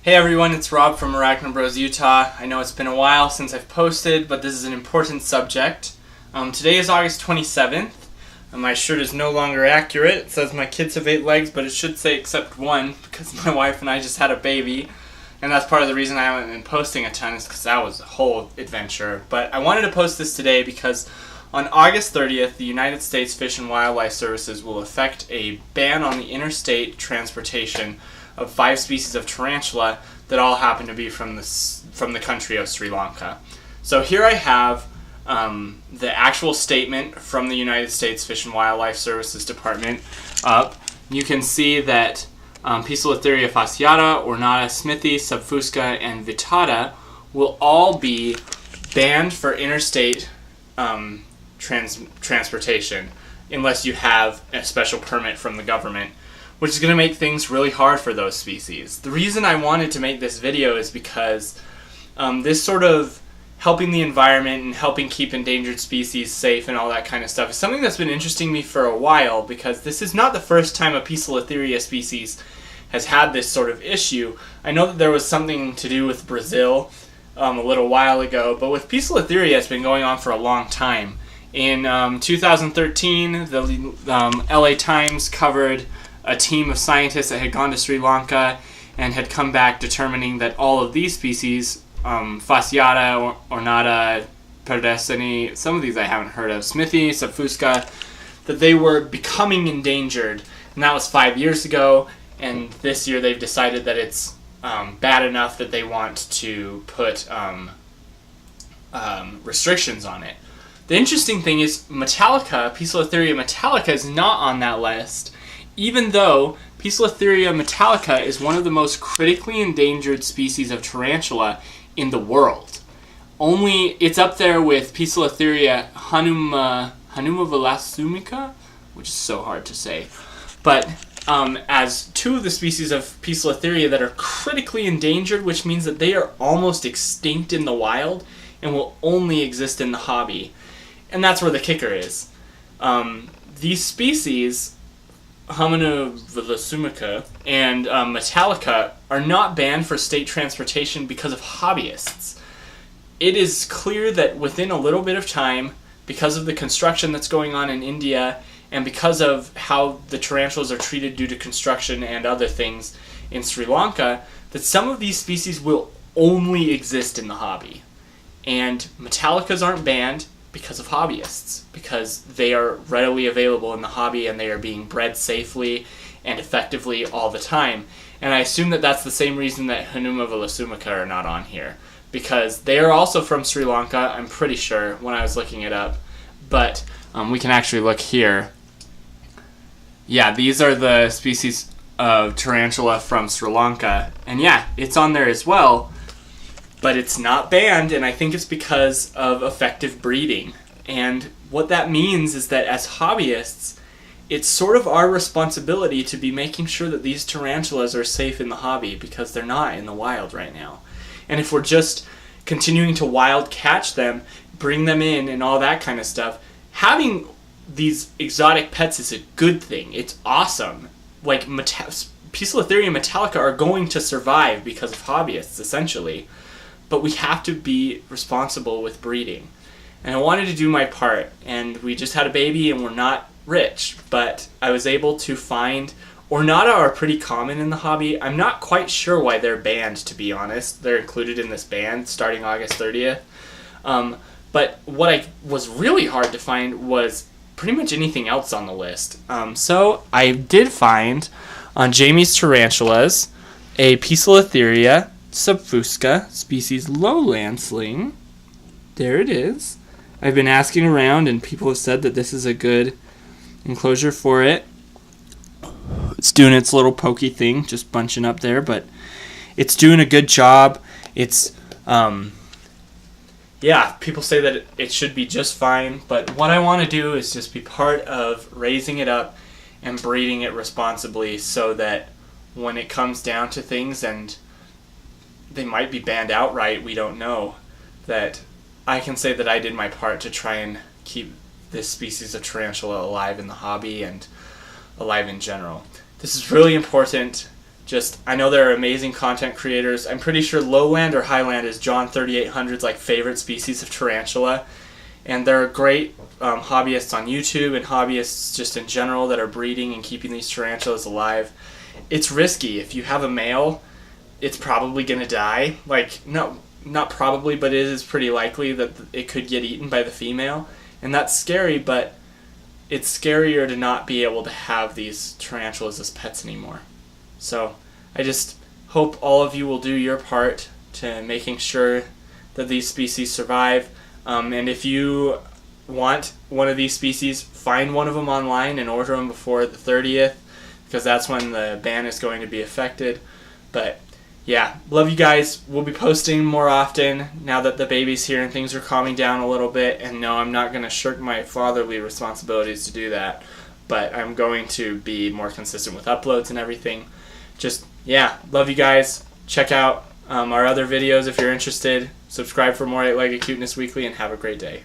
Hey everyone, it's Rob from Arachno Bros, Utah. I know it's been a while since I've posted, but this is an important subject. Today is August 27th. My shirt is no longer accurate. It says my kids have 8 legs, but it should say except one, because my wife and I just had a baby. And that's part of the reason I haven't been posting a ton, is because that was a whole adventure. But I wanted to post this today because on August 30th, the United States Fish and Wildlife Services will effect a ban on the interstate transportation of 5 species of tarantula that all happen to be from the country of Sri Lanka. So here I have the actual statement from the United States Fish and Wildlife Services Department up. You can see that Poecilotheria Fasciata, Ornata, Smithi, Subfusca, and Vitatta will all be banned for interstate transportation unless you have a special permit from the government, which is going to make things really hard for those species. The reason I wanted to make this video is because this sort of helping the environment and helping keep endangered species safe and all that kind of stuff is something that's been interesting me for a while, because this is not the first time a Poecilotheria species has had this sort of issue. I know that there was something to do with Brazil a little while ago, but with Poecilotheria it's been going on for a long time. In 2013, the LA Times covered a team of scientists that had gone to Sri Lanka and had come back determining that all of these species, Fasciata, Ornata, Perdesini, some of these I haven't heard of, Smithi, Subfusca, that they were becoming endangered. And that was 5 years ago, and this year they've decided that it's bad enough that they want to put restrictions on it. The interesting thing is Poecilotheria metallica is not on that list, even though Poecilotheria metallica is one of the most critically endangered species of tarantula in the world. It's up there with Poecilotheria hanumavilasumica, which is so hard to say. But as 2 of the species of Poecilotheria that are critically endangered, which means that they are almost extinct in the wild and will only exist in the hobby. And that's where the kicker is. These species, hanumavilasumica and metallica, are not banned for state transportation because of hobbyists. It is clear that within a little bit of time, because of the construction that's going on in India and because of how the tarantulas are treated due to construction and other things in Sri Lanka, that some of these species will only exist in the hobby. And metallicas aren't banned because of hobbyists, because they are readily available in the hobby and they are being bred safely and effectively all the time. And I assume that that's the same reason that hanumavilasumica are not on here, because they are also from Sri Lanka, I'm pretty sure, when I was looking it up. But we can actually look here. Yeah, these are the species of tarantula from Sri Lanka, and yeah, it's on there as well. But it's not banned, and I think it's because of effective breeding. And what that means is that as hobbyists, it's sort of our responsibility to be making sure that these tarantulas are safe in the hobby, because they're not in the wild right now. And if we're just continuing to wild catch them, bring them in, and all that kind of stuff, having these exotic pets is a good thing. It's awesome. Like, Poecilotheria metallica are going to survive because of hobbyists, essentially. But we have to be responsible with breeding. And I wanted to do my part, and we just had a baby and we're not rich, but I was able to find... Ornata are pretty common in the hobby. I'm not quite sure why they're banned, to be honest. They're included in this ban starting August 30th. But what was really hard to find was pretty much anything else on the list. So I did find on Jamie's Tarantulas a Poecilotheria Subfusca, species Lowland sling. There it is. I've been asking around and people have said that this is a good enclosure for it. It's doing its little pokey thing, just bunching up there, but it's doing a good job. It's, yeah, people say that it should be just fine, but what I want to do is just be part of raising it up and breeding it responsibly, so that when it comes down to things and they might be banned outright, we don't know, that I can say that I did my part to try and keep this species of tarantula alive in the hobby and alive in general. This is really important I know there are amazing content creators. I'm pretty sure Lowland or Highland is John 3800's like favorite species of tarantula, and there are great hobbyists on YouTube and hobbyists just in general that are breeding and keeping these tarantulas alive. It's risky. If you have a male, it's probably going to die. Like, no, not probably, but it is pretty likely that it could get eaten by the female, and that's scary, but it's scarier to not be able to have these tarantulas as pets anymore. So I just hope all of you will do your part to making sure that these species survive. And if you want one of these species, find one of them online and order them before the 30th, because that's when the ban is going to be affected. But yeah, love you guys. We'll be posting more often now that the baby's here and things are calming down a little bit. And no, I'm not going to shirk my fatherly responsibilities to do that, but I'm going to be more consistent with uploads and everything. Just, yeah, love you guys. Check out our other videos if you're interested. Subscribe for more 8-Legged Cuteness Weekly, and have a great day.